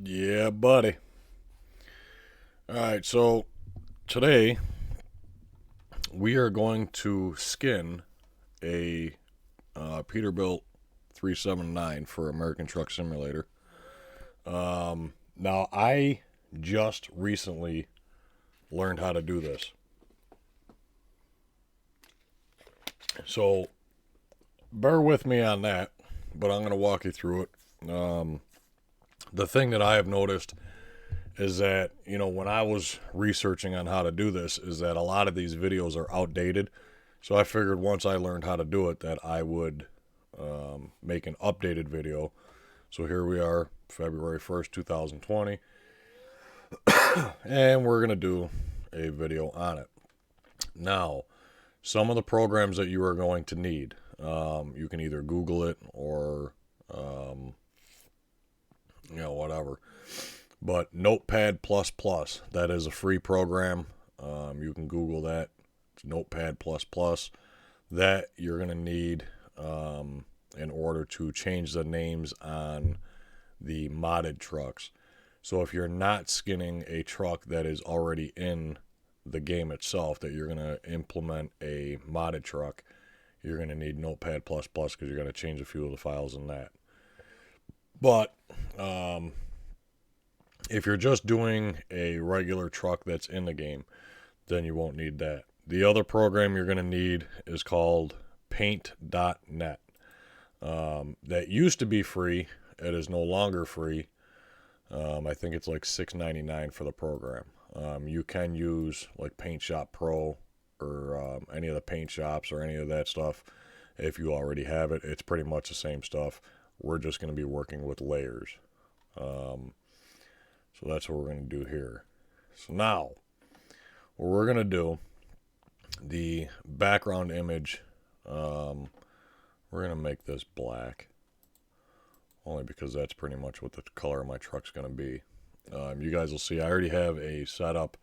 Yeah, buddy. All right, so today we are going to skin a Peterbilt 379 for American Truck Simulator. Now, I just recently learned how to do this. So bear with me on that, but I'm going to walk you through it. The thing that I have noticed is that, when I was researching on how to do this, is that a lot of these videos are outdated. So I figured once I learned how to do it that I would make an updated video. So here we are, February 1st, 2020, and we're going to do a video on it. Now, some of the programs that you are going to need, you can either Google it or, whatever. But Notepad++, that is a free program. You can Google that. It's Notepad++. That you're going to need in order to change the names on the modded trucks. So if you're not skinning a truck that is already in the game itself, that you're going to implement a modded truck, you're going to need Notepad++ because you're going to change a few of the files in that. But if you're just doing a regular truck that's in the game, then you won't need that. The other program you're going to need is called paint.net. That used to be free. It is no longer free. I think it's like $6.99 for the program. You can use like Paint Shop Pro or any of the paint shops or any of that stuff. If you already have it, it's pretty much the same stuff. We're just going to be working with layers. So that's what we're going to do here. So now, what we're going to do, the background image, we're going to make this black. Only because that's pretty much what the color of my truck's going to be. You guys will see I already have a setup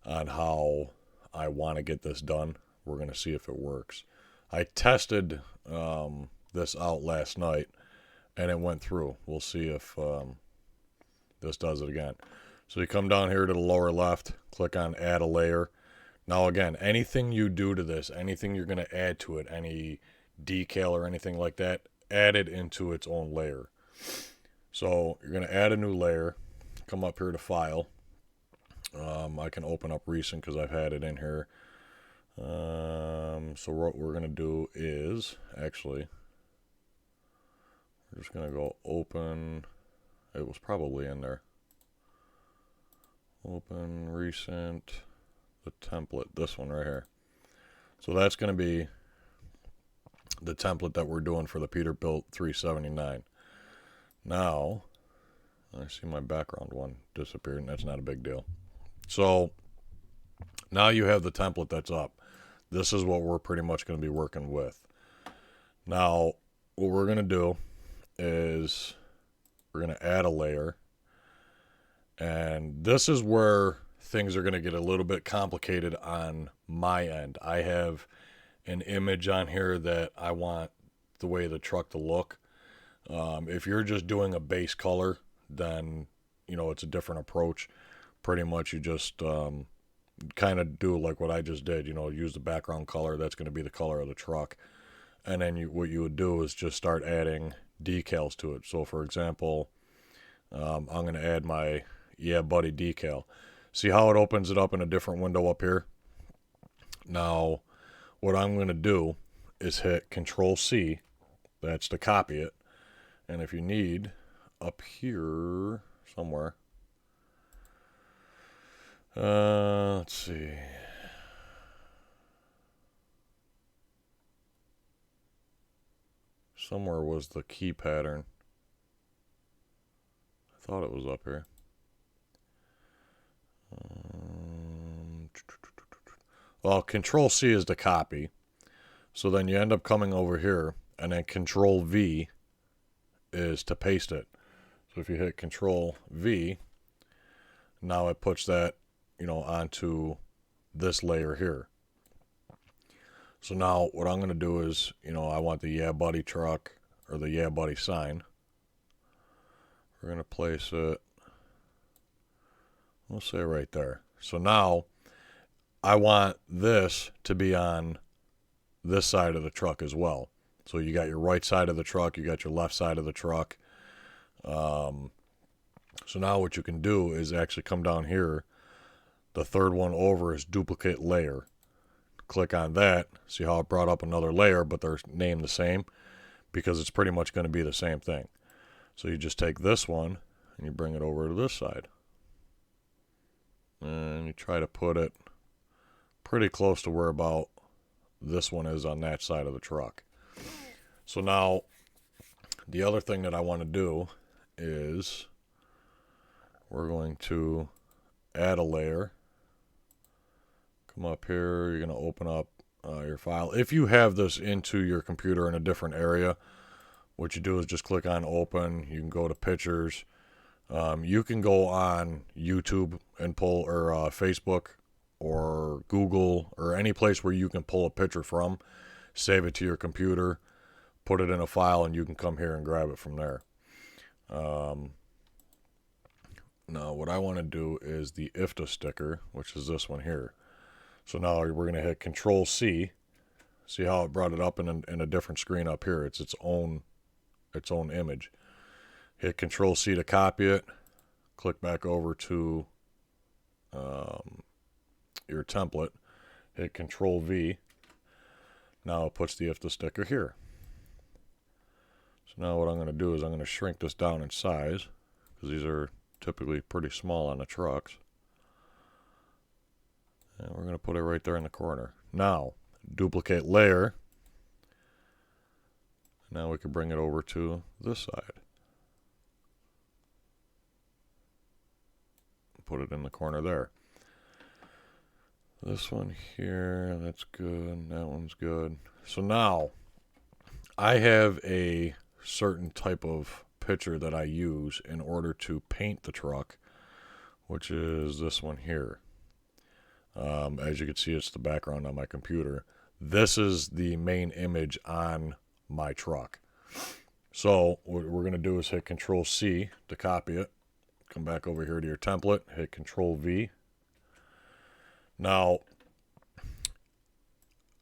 on how I want to get this done. We're going to see if it works. I tested this out last night, and it went through. We'll see if this does it again. So you come down here to the lower left, click on Add a Layer. Now again, anything you do to this, anything you're going to add to it, any decal or anything like that, add it into its own layer. So you're going to add a new layer, come up here to File. I can open up Recent because I've had it in here. So what we're going to do is, actually, we're just going to go Open. It was probably in there. Open, Recent, the template, this one right here. So that's going to be the template that we're doing for the Peterbilt 379. Now, I see my background one disappeared, and that's not a big deal. So, now you have the template that's up. This is what we're pretty much going to be working with. Now, what we're going to do is we're going to add a layer. And this is where things are going to get a little bit complicated on my end. I have an image on here that I want the way the truck to look. If you're just doing a base color, then, it's a different approach. Pretty much you just kind of do like what I just did, use the background color. That's going to be the color of the truck. And then what you would do is just start adding decals to it. So, for example, I'm going to add my Yeah Buddy decal. See how it opens it up in a different window up here? Now, what I'm going to do is hit Control C. That's to copy it. And if you need, up here somewhere, let's see. Somewhere was the key pattern. I thought it was up here. Well, Control C is to copy. So then you end up coming over here, and then Control V is to paste it. So if you hit Control V, now it puts that, onto this layer here. So now what I'm going to do is, I want the Yeah Buddy truck or the Yeah Buddy sign. We're going to place it We'll say right there. So now I want this to be on this side of the truck as well. So you got your right side of the truck, you got your left side of the truck. So now what you can do is actually come down here. The third one over is duplicate layer. Click on that. See how it brought up another layer, but they're named the same because it's pretty much going to be the same thing. So you just take this one and you bring it over to this side. And you try to put it pretty close to where about this one is on that side of the truck. So now the other thing that I want to do is we're going to add a layer. Come up here, you're going to open up your file. If you have this into your computer in a different area, what you do is just click on open. You can go to pictures. You can go on YouTube and pull, or Facebook or Google or any place where you can pull a picture from, save it to your computer, put it in a file, and you can come here and grab it from there. Now what I want to do is the IFTA sticker, which is this one here. So now we're going to hit Control C. See how it brought it up in a different screen up here. It's its own image. Hit Control C to copy it. Click back over to your template. Hit Control V. Now it puts the IFTA sticker here. So now what I'm going to do is I'm going to shrink this down in size because these are typically pretty small on the trucks. And we're going to put it right there in the corner. Now, duplicate layer. Now we can bring it over to this side. Put it in the corner there. This one here, that's good. That one's good. So now, I have a certain type of picture that I use in order to paint the truck, which is this one here. As you can see, it's the background on my computer. This is the main image on my truck. So what we're going to do is hit Control C to copy it. Come back over here to your template, hit Control V. Now,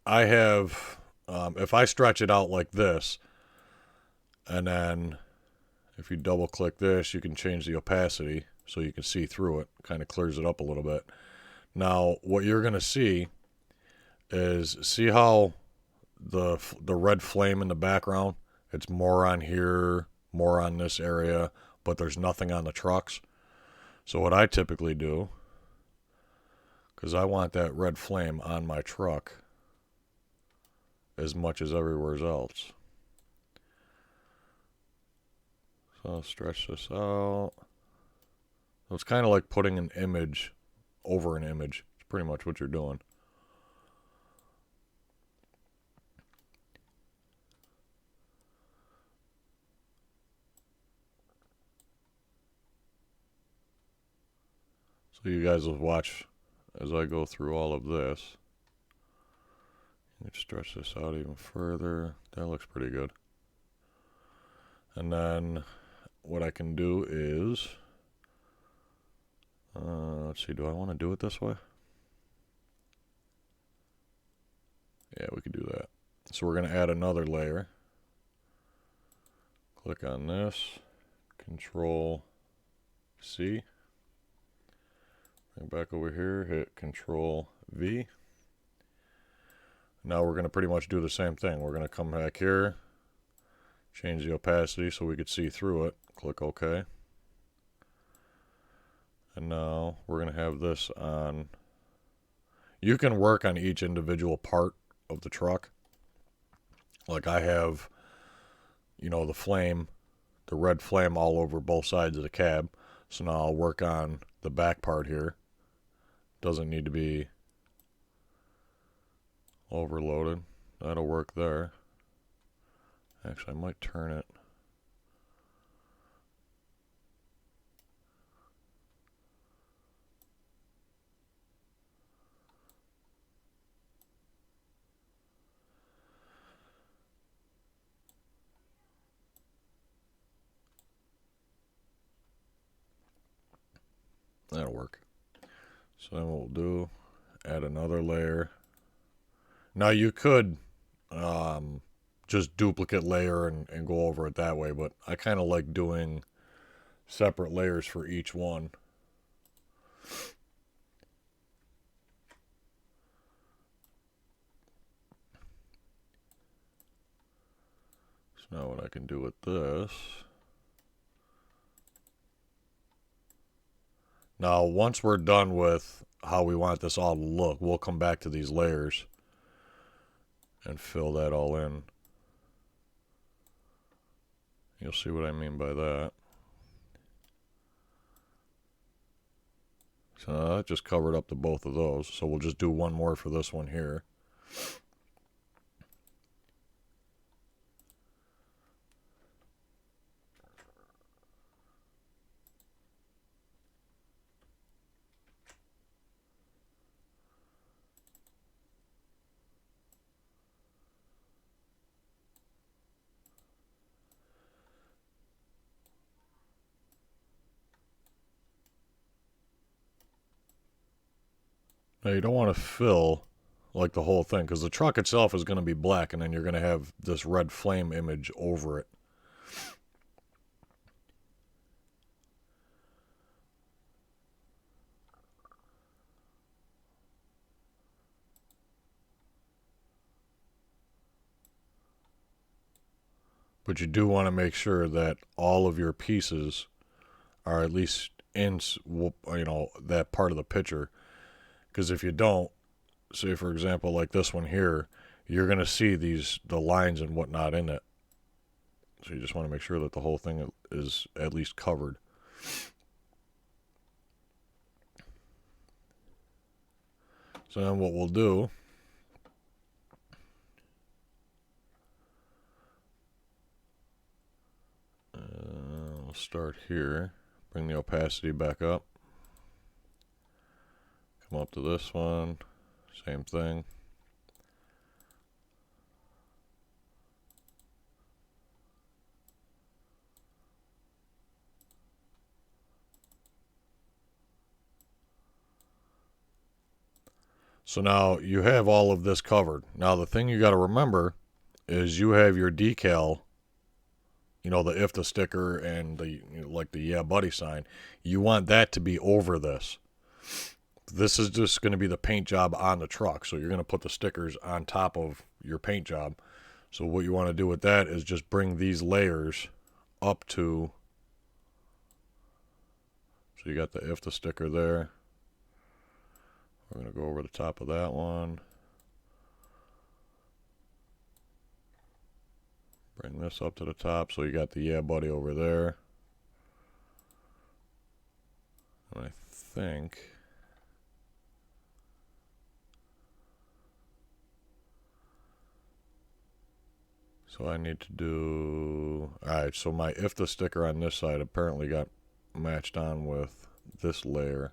I have, if I stretch it out like this, and then if you double click this, you can change the opacity so you can see through it. Kind of clears it up a little bit. Now, what you're going to see is, see how the red flame in the background, it's more on here, more on this area, but there's nothing on the trucks. So what I typically do, because I want that red flame on my truck as much as everywhere else. So I'll stretch this out. So it's kind of like putting an image over an image. It's pretty much what you're doing. So you guys will watch as I go through all of this. Let's stretch this out even further. That looks pretty good. And then what I can do is, let's see, do I want to do it this way? Yeah, we could do that. So we're going to add another layer. Click on this, Control C. Bring back over here, hit Control V. Now we're going to pretty much do the same thing. We're going to come back here, change the opacity so we could see through it. Click OK. And now we're going to have this on. You can work on each individual part of the truck. Like I have, you know, the flame, the red flame all over both sides of the cab. So now I'll work on the back part here. Doesn't need to be overloaded. That'll work there. Actually, I might turn it. That'll work. So then what we'll do, add another layer. Now you could just duplicate layer and go over it that way, but I kind of like doing separate layers for each one. So now what I can do with this. Now once we're done with how we want this all to look, we'll come back to these layers and fill that all in. You'll see what I mean by that. So that just covered up the both of those. So we'll just do one more for this one here. Now you don't want to fill like the whole thing because the truck itself is going to be black and then you're going to have this red flame image over it. But you do want to make sure that all of your pieces are at least in, that part of the picture. Because if you don't, say for example, like this one here, you're going to see the lines and whatnot in it. So you just want to make sure that the whole thing is at least covered. So then what we'll do, we'll start here, bring the opacity back up, come up to this one, same thing. So now you have all of this covered. Now the thing you got to remember is you have your decal, the if the sticker and the like the yeah buddy sign. You want that to be over this. This is just going to be the paint job on the truck. So you're going to put the stickers on top of your paint job. So what you want to do with that is just bring these layers up to. So you got the if the sticker there. We're going to go over the top of that one. Bring this up to the top. So you got the yeah buddy over there. And I think. So I need to do. Alright, so my if the sticker on this side apparently got matched on with this layer.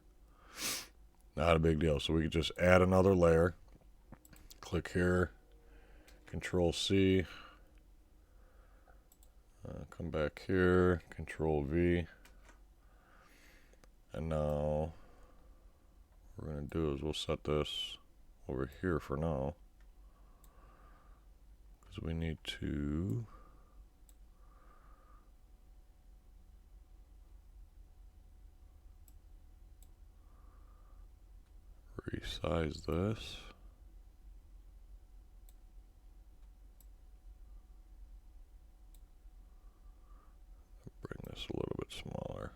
Not a big deal. So we could just add another layer. Click here. Control C. Come back here. Control V. And now what we're going to do is we'll set this over here for now. Because we need to resize this. Bring this a little bit smaller.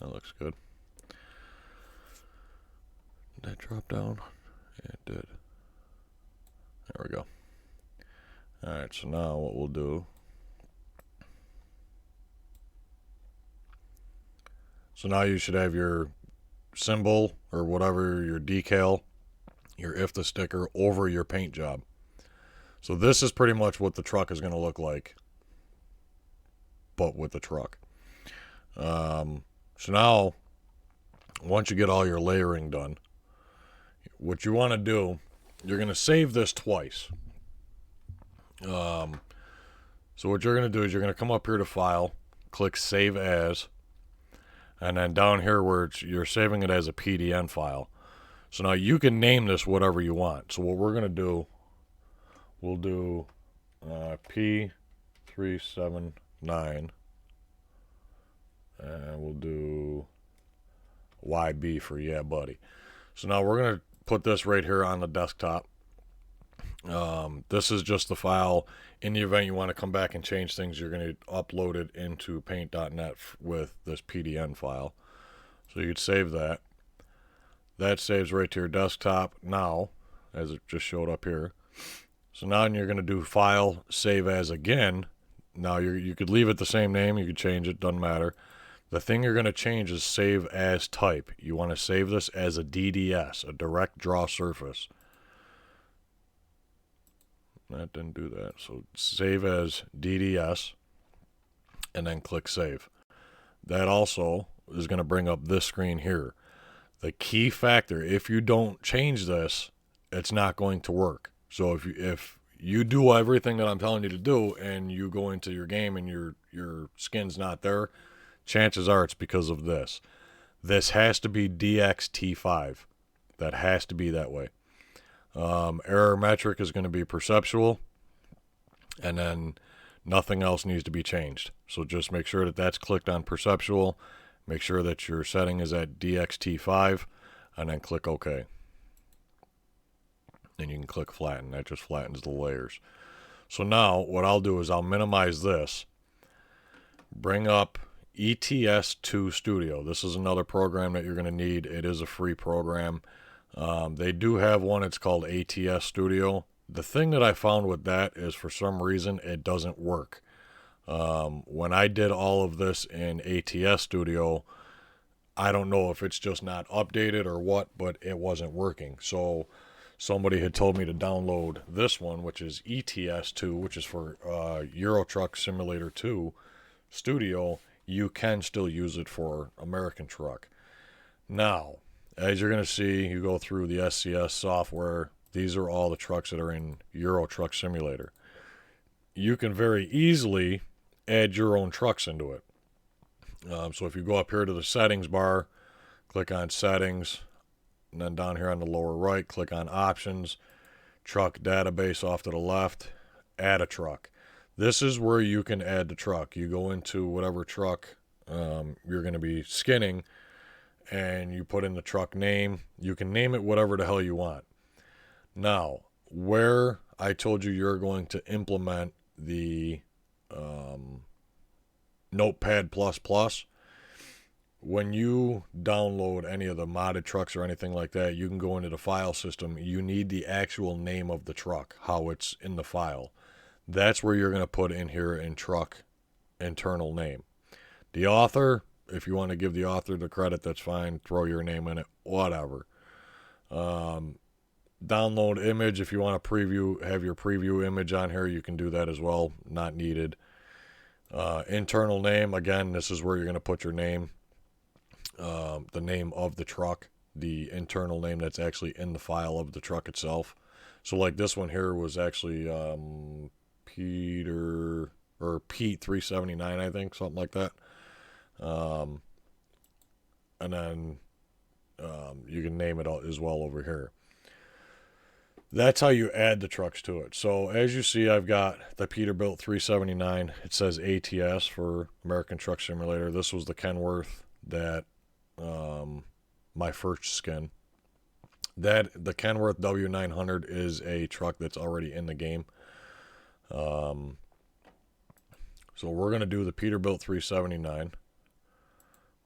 That looks good. Did that drop down? Yeah, it did. There we go. Alright, so now what we'll do. So now you should have your symbol or whatever, your decal, your if the sticker over your paint job. So this is pretty much what the truck is going to look like, but with the truck. So now, once you get all your layering done, what you want to do, you're going to save this twice. So what you're going to do is you're going to come up here to File, click Save As, And then down here where you're saving it as a PDN file. So now you can name this whatever you want. So what we're going to do, we'll do P379, and we'll do YB for yeah buddy. So now we're going to put this right here on the desktop. This is just the file. In the event you want to come back and change things, you're going to upload it into paint.net with this PDN file. So you could save that. That saves right to your desktop now, as it just showed up here. So now you're going to do File, Save As again. Now you could leave it the same name. You could change it. Doesn't matter. The thing you're going to change is Save As Type. You want to save this as a DDS, a Direct Draw Surface. That didn't do that. So Save as DDS, and then click Save. That also is going to bring up this screen here. The key factor, if you don't change this, it's not going to work. So if you do everything that I'm telling you to do and you go into your game and your skin's not there, chances are it's because of this. This has to be DXT5. That has to be that way. Error metric is going to be perceptual, and then nothing else needs to be changed. So just make sure that that's clicked on perceptual. Make sure that your setting is at DXT5, and then click OK. And you can click flatten. That just flattens the layers. So now what I'll do is I'll minimize this. Bring up ETS2 Studio. This is another program that you're going to need. It is a free program. They do have one. It's called ATS Studio. The thing that I found with that is for some reason it doesn't work. When I did all of this in ATS Studio, I don't know if it's just not updated or what, but it wasn't working. So somebody had told me to download this one, which is ETS2, which is for Euro Truck Simulator 2 Studio. You can still use it for American Truck. Now, as you're going to see, you go through the SCS software. These are all the trucks that are in Euro Truck Simulator. You can very easily add your own trucks into it. So if you go up here to the settings bar, click on settings, and then down here on the lower right, click on options, truck database off to the left, add a truck. This is where you can add the truck. You go into whatever truck you're going to be skinning, and you put in the truck name. You can name it whatever the hell you want. Now, where I told you you're going to implement the Notepad++, when you download any of the modded trucks or anything like that, you can go into the file system. You need the actual name of the truck, how it's in the file. That's where you're going to put in here in truck internal name. The author, if you want to give the author the credit, that's fine. Throw your name in it, whatever. Download image, if you want to preview, have your preview image on here, you can do that as well. Not needed. Internal name, again, this is where you're going to put your name. The name of the truck, the internal name that's actually in the file of the truck itself. So like this one here was actually Pete379, I think, something like that. And then you can name it as well over here. That's how you add the trucks to it. So as you see, I've got the Peterbilt-379. It says ATS for American Truck Simulator. This was the Kenworth that my first skin. The Kenworth W900 is a truck that's already in the game. So we're going to do the Peterbilt 379.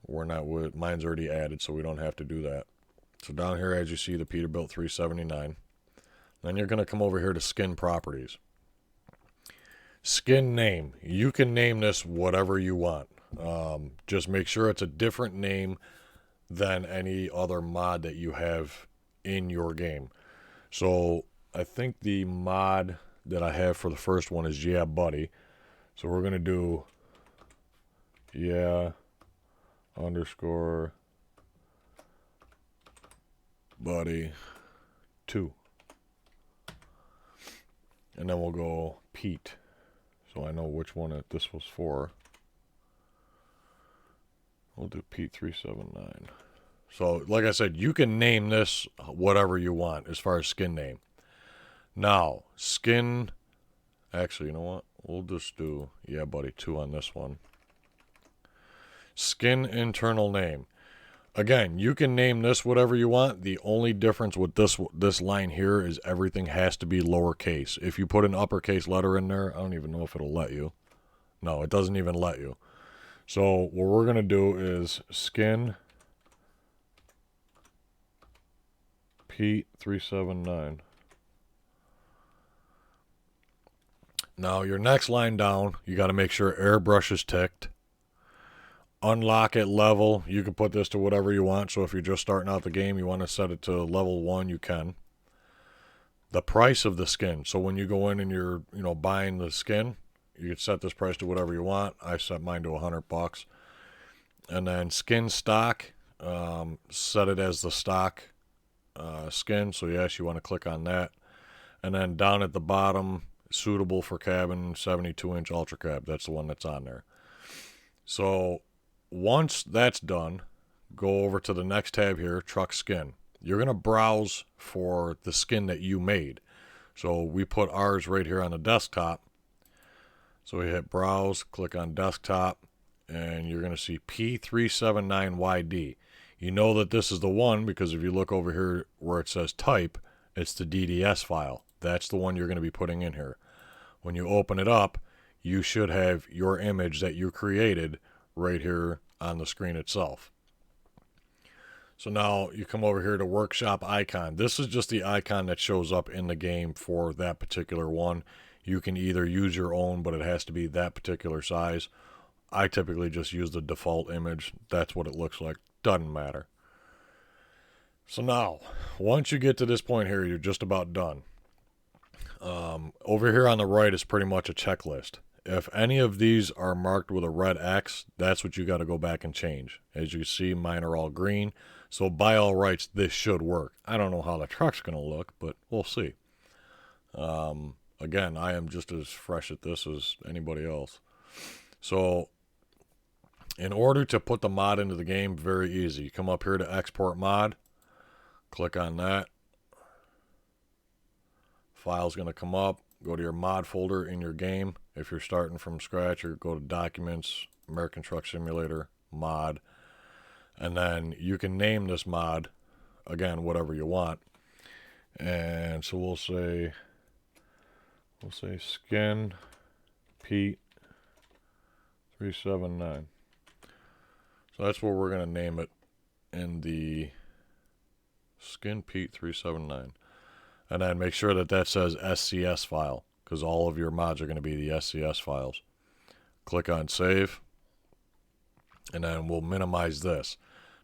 We're not with, mine's already added, so we don't have to do that. So down here, as you see, the Peterbilt 379. Then you're going to come over here to skin properties. Skin name. You can name this whatever you want. Just make sure it's a different name than any other mod that you have in your game. So I think the mod that I have for the first one is Yeah Buddy. So we're going to do Yeah _ Buddy 2. And then we'll go Pete. So I know which one this was for. We'll do Pete-379. So, like I said, you can name this whatever you want as far as skin name. Now, skin... Actually, you know what? We'll just do, yeah, buddy, 2 on this one. Skin internal name. Again, you can name this whatever you want. The only difference with this line here is everything has to be lowercase. If you put an uppercase letter in there, I don't even know if it'll let you. No, it doesn't even let you. So what we're going to do is skin Pete-379. Now your next line down, you got to make sure airbrush is ticked. Unlock at level. You can put this to whatever you want. So if you're just starting out the game, you want to set it to level 1, you can. The price of the skin. So when you go in and you're, buying the skin, you can set this price to whatever you want. I set mine to $100. And then skin stock, set it as the stock skin. So yes, you want to click on that. And then down at the bottom, suitable for cabin, 72-inch ultra cab. That's the one that's on there. So once that's done, go over to the next tab here, truck skin. You're going to browse for the skin that you made. So we put ours right here on the desktop. So we hit browse, click on desktop, and you're going to see P379YD. You know that this is the one because if you look over here where it says type, it's the DDS file. That's the one you're going to be putting in here. When you open it up, you should have your image that you created right here on the screen itself. So now you come over here to workshop icon. This is just the icon that shows up in the game for that particular one. You can either use your own, but it has to be that particular size. I typically just use the default image. That's what it looks like. Doesn't matter. So now, once you get to this point here, you're just about done. Over here on the right is pretty much a checklist. If any of these are marked with a red X, that's what you got to go back and change. As you see, mine are all green. So by all rights, this should work. I don't know how the truck's going to look, but we'll see. Again, I am just as fresh at this as anybody else. So in order to put the mod into the game, very easy. You come up here to export mod, click on that. File's going to come up. Go to your mod folder in your game. If you're starting from scratch, or go to Documents, American Truck Simulator, Mod. And then you can name this mod, again, whatever you want. And so we'll say Skin Pete 379. So that's what we're going to name it in the Skin Pete 379. And then make sure that that says SCS file, because all of your mods are going to be the SCS files. Click on save, and then we'll minimize this.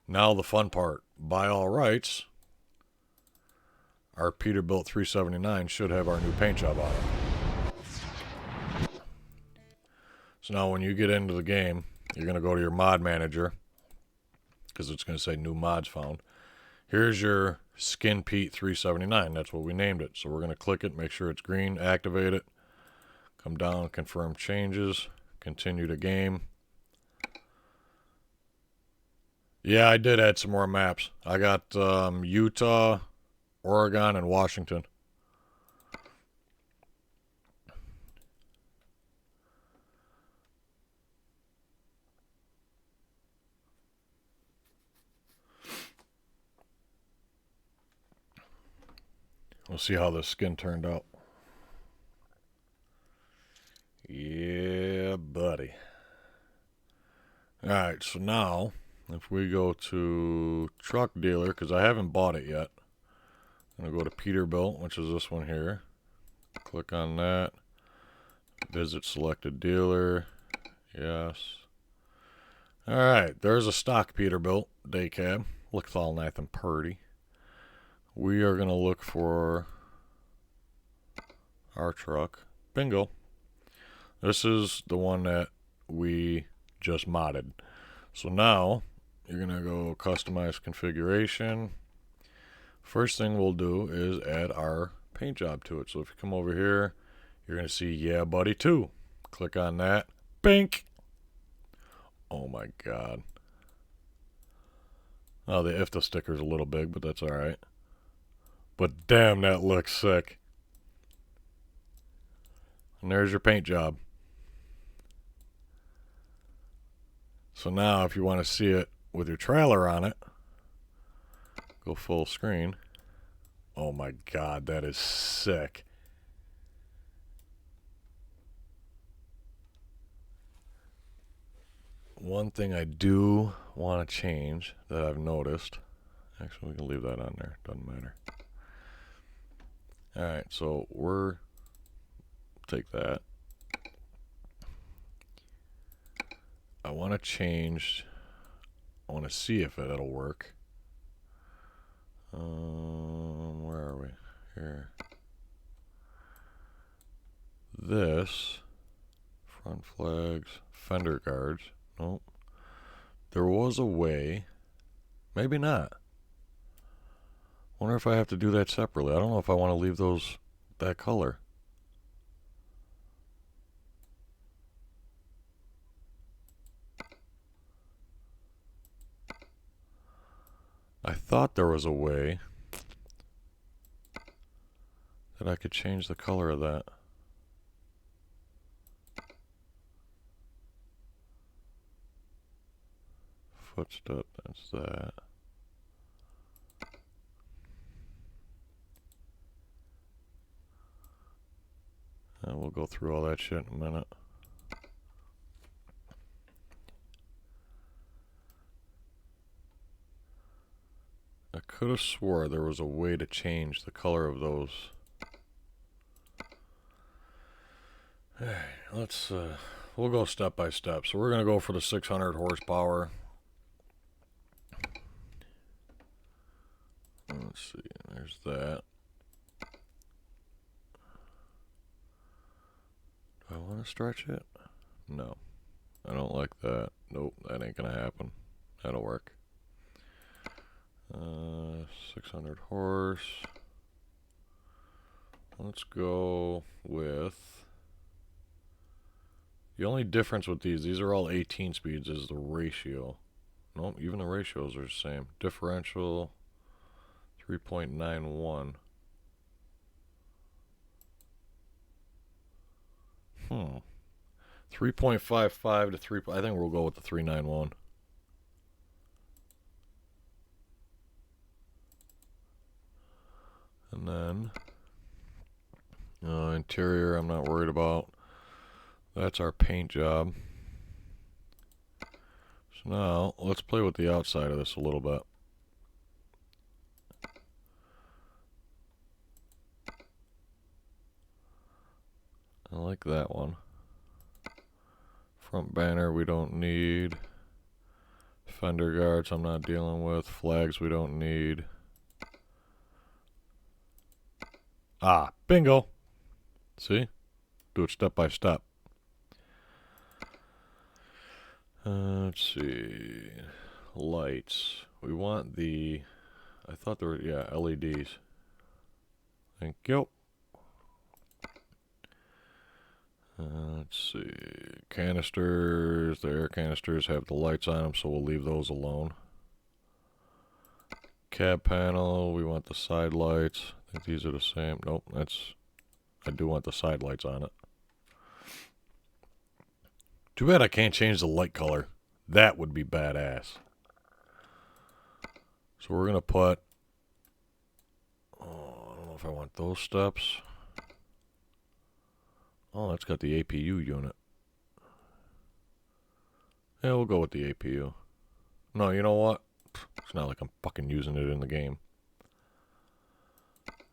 Now the fun part. By all rights, our Peterbilt-379 should have our new paint job on it. So now when you get into the game, you're going to go to your mod manager, because it's going to say new mods found. Here's your Skin Pete 379. That's what we named it. So we're going to click it, make sure it's green, activate it. Come down, confirm changes, continue the game. Yeah, I did add some more maps. I got Utah, Oregon, and Washington. We'll see how the skin turned out. Yeah, buddy. Alright, so now, if we go to truck dealer, because I haven't bought it yet. I'm going to go to Peterbilt, which is this one here. Click on that. Visit selected dealer. Yes. Alright, there's a stock Peterbilt day cab. Looks all nice and purty. We are going to look for our truck. Bingo. This is the one that we just modded. So now you're going to go customize configuration. First thing we'll do is add our paint job to it. So if you come over here, you're going to see Yeah Buddy 2. Click on that. Bink. Oh my God. Oh, the IFTA sticker's a little big, but that's alright. But damn, that looks sick. And there's your paint job. So now if you want to see it with your trailer on it, go full screen. Oh my god, that is sick. One thing I do want to change that I've noticed. Actually, we can leave that on there. Doesn't matter. Alright, so take that. I want to change. I want to see if it'll work. Where are we? Here. This. Front flags. Fender guards. Nope. There was a way. Maybe not. Wonder if I have to do that separately. I don't know if I want to leave those that color. I thought there was a way that I could change the color of that. Footstep, that's that. And we'll go through all that shit in a minute. I could have swore there was a way to change the color of those. Alright, we'll go step by step. So we're going to go for the 600 horsepower. Let's see, there's that. Do I want to stretch it? No. I don't like that. Nope, that ain't going to happen. That'll work. 600 horse. Let's go with... The only difference with these are all 18 speeds, is the ratio. Nope, even the ratios are the same. Differential 3.91. 3.55 to 3. I think we'll go with the 391. And then interior, I'm not worried about. That's our paint job. So now let's play with the outside of this a little bit. I like that one. Front banner we don't need. Fender guards I'm not dealing with. Flags we don't need. Ah, bingo. See? Do it step by step. Let's see. Lights. We want the... I thought there were... Yeah, LEDs. Thank you. Let's see. Canisters. The air canisters have the lights on them, so we'll leave those alone. Cab panel. We want the side lights. I think these are the same. Nope, that's... I do want the side lights on it. Too bad I can't change the light color. That would be badass. So we're going to put... Oh, I don't know if I want those steps. Oh, that's got the APU unit. Yeah, we'll go with the APU. No, you know what? It's not like I'm fucking using it in the game.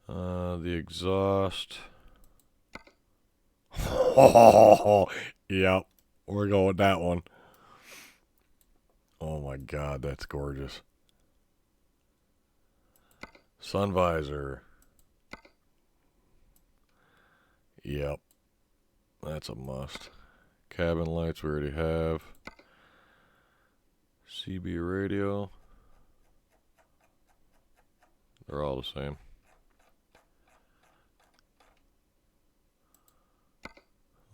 The exhaust. Yep, we're going with that one. Oh my god, that's gorgeous. Sun visor. Yep, that's a must. Cabin lights we already have. CB radio. They're all the same.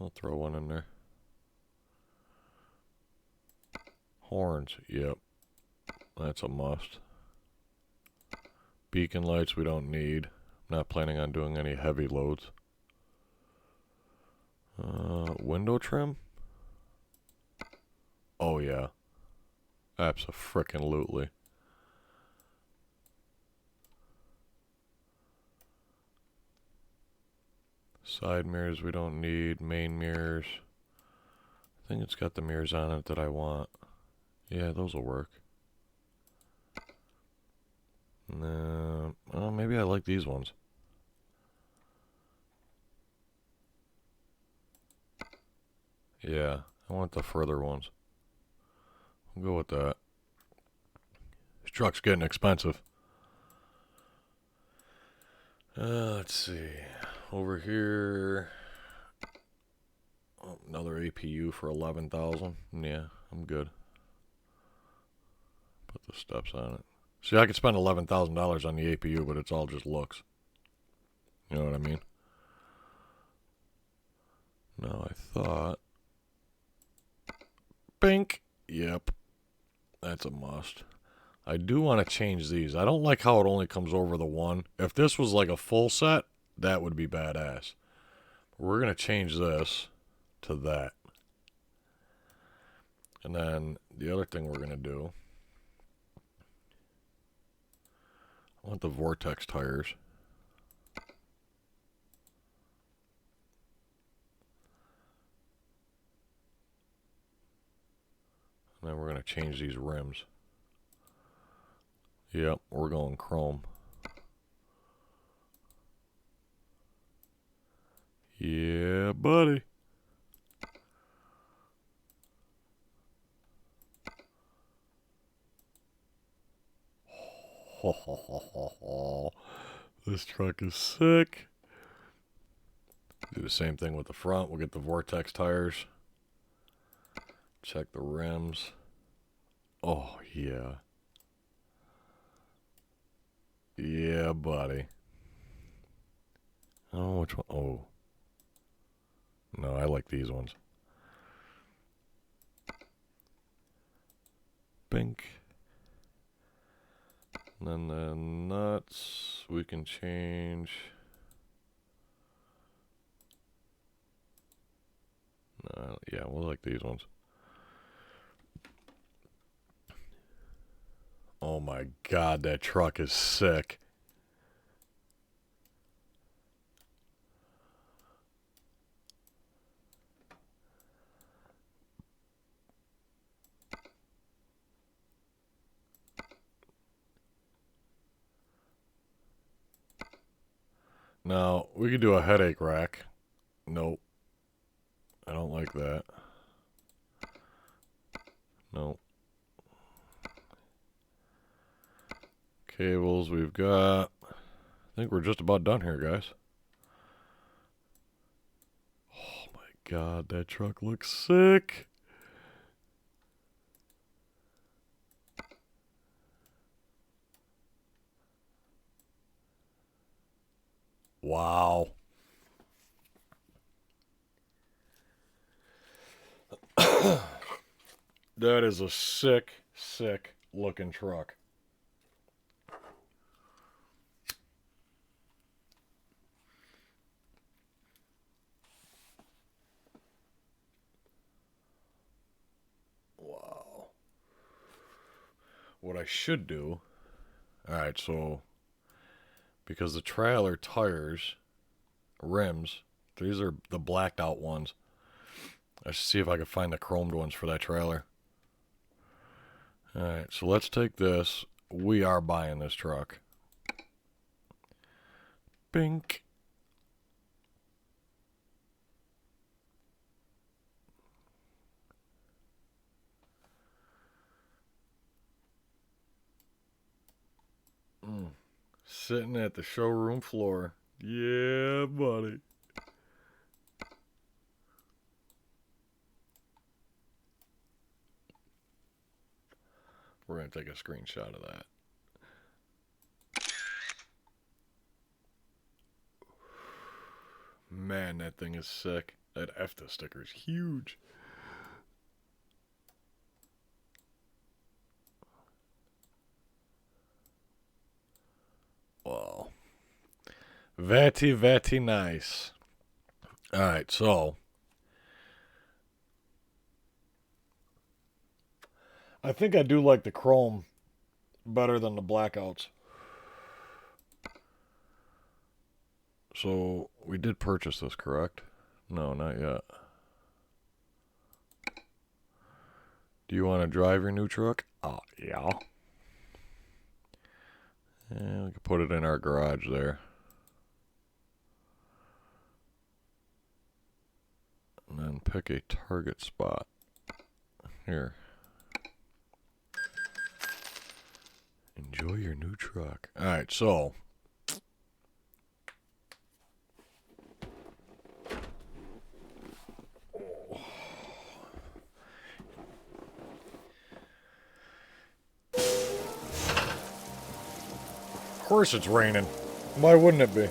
I'll throw one in there. Horns, yep. That's a must. Beacon lights we don't need. Not planning on doing any heavy loads. Window trim? Oh yeah. Abso-frickin-lutely. Side mirrors we don't need. Main mirrors. I think it's got the mirrors on it that I want. Yeah, those will work. No, oh, maybe I like these ones. Yeah, I want the further ones. We'll go with that. This truck's getting expensive. Let's see. Over here, oh, another APU for 11,000. Yeah, I'm good. Put the steps on it. See, I could spend $11,000 on the APU, but it's all just looks. You know what I mean? No, I thought. Bink. Yep. That's a must. I do want to change these. I don't like how it only comes over the one. If this was like a full set, that would be badass. We're going to change this to that. And then the other thing we're going to do, I want the Vortex tires. And then we're going to change these rims. Yep, we're going chrome. Yeah, buddy. Ho, ho, ho, ho, ho. This truck is sick. Do the same thing with the front. We'll get the Vortex tires. Check the rims. Oh, yeah. Yeah, buddy. Oh, which one? Oh. No, I like these ones. Bink. And then the nuts we can change. No, yeah, we'll like these ones. Oh my god, that truck is sick. Now, we could do a headache rack. Nope. I don't like that. Nope. Cables we've got. I think we're just about done here, guys. Oh my god, that truck looks sick. Wow. That is a sick, sick looking truck. Wow. What I should do, alright, so because the trailer tires, rims, these are the blacked out ones. I should see if I can find the chromed ones for that trailer. Alright, so let's take this. We are buying this truck. Bink. Sitting at the showroom floor. Yeah, buddy. We're going to take a screenshot of that. Man, that thing is sick. That EFTA sticker is huge. Very nice. Alright, so I think I do like the chrome better than the blackouts. So we did purchase this, correct? No, not yet. Do you want to drive your new truck? Oh, yeah. And we can put it in our garage there. And then pick a target spot. Here. Enjoy your new truck. Alright, so of course it's raining. Why wouldn't it be?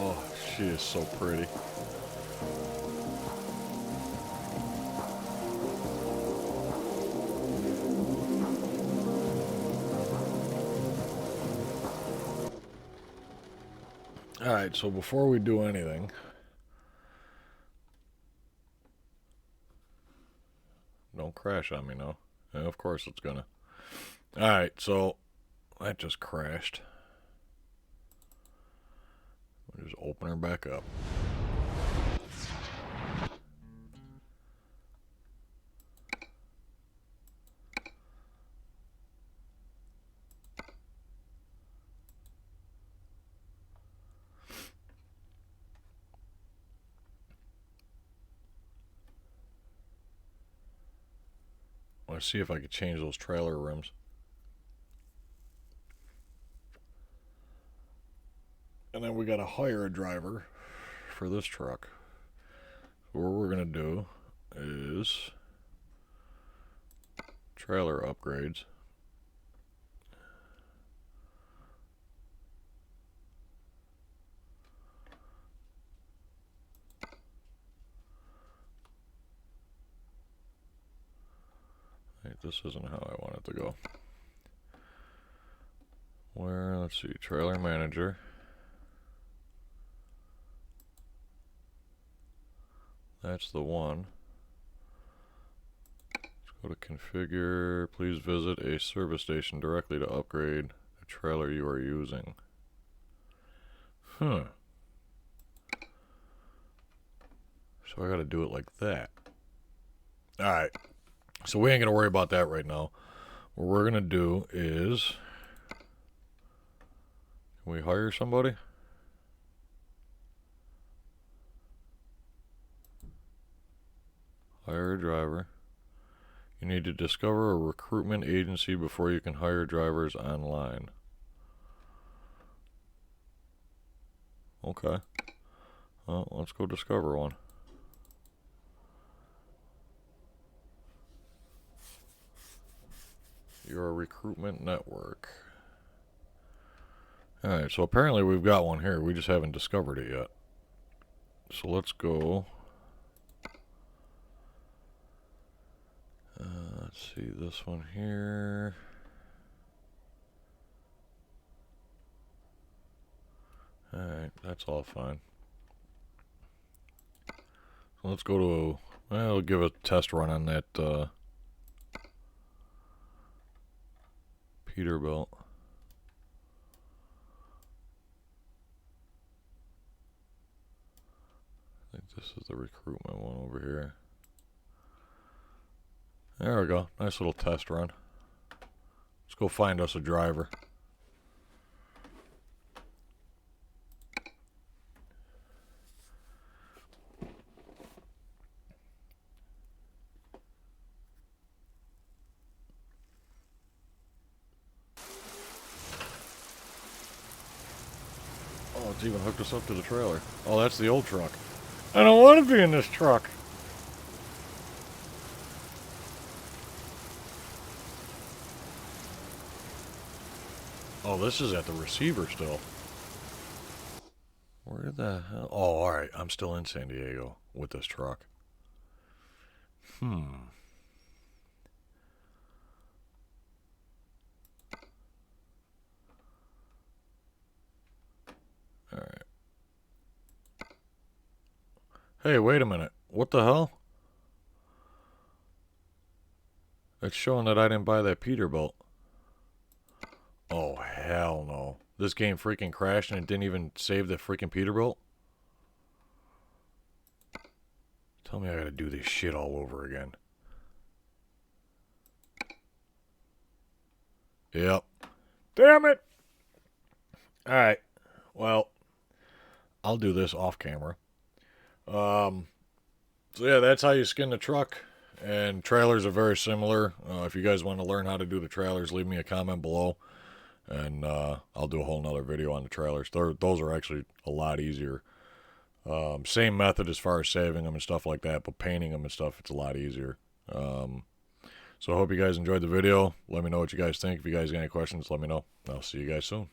Oh, she is so pretty. Alright, so before we do anything, don't crash on me now. Yeah, of course it's gonna. Alright, so that just crashed. We'll just open her back up. Let's see if I could change those trailer rims. And then we gotta hire a driver for this truck. So what we're gonna do is trailer upgrades. This isn't how I want it to go. Where, let's see, trailer manager. That's the one. Let's go to configure. Please visit a service station directly to upgrade the trailer you are using. Huh. So I gotta do it like that. Alright. So we ain't gonna worry about that right now. What we're gonna do is, can we hire somebody? Hire a driver. You need to discover a recruitment agency before you can hire drivers online. Okay. Well, let's go discover one. Your recruitment network. Alright, so apparently we've got one here. We just haven't discovered it yet. So let's go. Let's see this one here. Alright, that's all fine. So let's go to, well, give a test run on that Peterbilt. I think this is the recruitment one over here. There we go. Nice little test run. Let's go find us a driver. Oh, it's even hooked us up to the trailer. Oh, that's the old truck. I don't want to be in this truck. Oh, this is at the receiver still. Where the hell? Oh, alright. I'm still in San Diego with this truck. Alright. Hey, wait a minute. What the hell? It's showing that I didn't buy that Peterbilt. Oh, hell no. This game freaking crashed and it didn't even save the freaking Peterbilt? Tell me I gotta do this shit all over again. Yep. Damn it! Alright. Well, I'll do this off camera. So yeah, that's how you skin the truck. And trailers are very similar. If you guys want to learn how to do the trailers, leave me a comment below. And I'll do a whole nother video on the trailers. Those are actually a lot easier. Same method as far as saving them and stuff like that, but painting them and stuff, it's a lot easier. So I hope you guys enjoyed the video. Let me know what you guys think. If you guys got any questions, let me know. I'll see you guys soon.